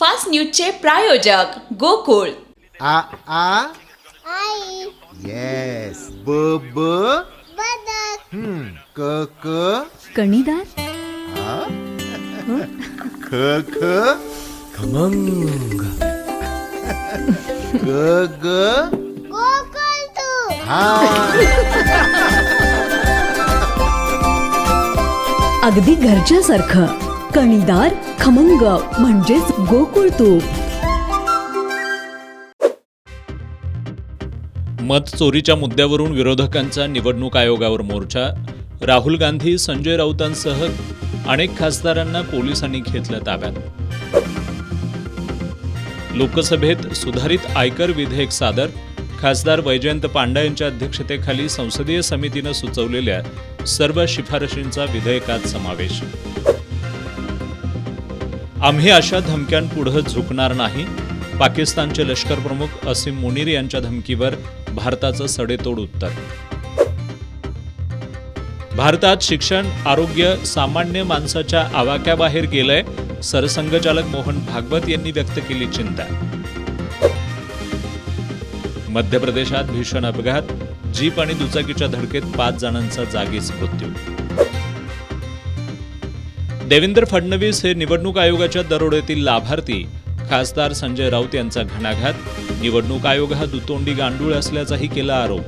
Fast न्यूजचे प्रायोजक गोकुळ. आ आ आई yes ब ब बदक क क कणीदार, ख ख खमंग, ग ग गोकुळ तू हा अगदी घरच्यासारखं. कणीदार, खमंग म्हणजेच गोकुळ तूप. मत चोरीच्या मुद्द्यावरून विरोधकांचा निवडणूक आयोगावर मोर्चा. राहुल गांधी, संजय राऊतांसह अनेक खासदारांना पोलिसांनी घेतलं ताब्यात. लोकसभेत सुधारित आयकर विधेयक सादर. खासदार वैजयंत पांडा यांच्या अध्यक्षतेखाली संसदीय समितीनं सुचवलेल्या सर्व शिफारशींचा विधेयकात समावेश. आम्ही अशा धमक्यांपुढे झुकणार नाही. पाकिस्तानचे लष्कर प्रमुख असीम मुनीर यांच्या धमकीवर भारताचं सडेतोड उत्तर. भारतात शिक्षण, आरोग्य सामान्य माणसाच्या आवाक्याबाहेर गेलंय. सरसंघचालक मोहन भागवत यांनी व्यक्त केली चिंता. मध्य प्रदेशात भीषण अपघात. जीप आणि दुचाकीच्या धडकेत 5 जणांचा जागीच मृत्यू. देवेंद्र फडणवीस हे निवडणूक आयोगाच्या दरोड्यातील लाभार्थी. खासदार संजय राऊत यांचा घणाघात. निवडणूक आयोग हा दुतोंडी गांडूळ असल्याचाही केला आरोप.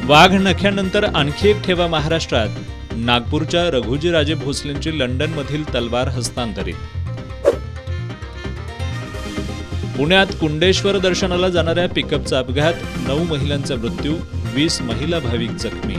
वाघ नख्यानंतर आणखी एक ठेवा महाराष्ट्रात. नागपूरच्या रघुजीराजे भोसलेंची लंडनमधील तलवार हस्तांतरित. पुण्यात कुंडेश्वर दर्शनाला जाणाऱ्या पिकअपचा अपघात. 9 महिलांचा मृत्यू, 20 महिला भाविक जखमी.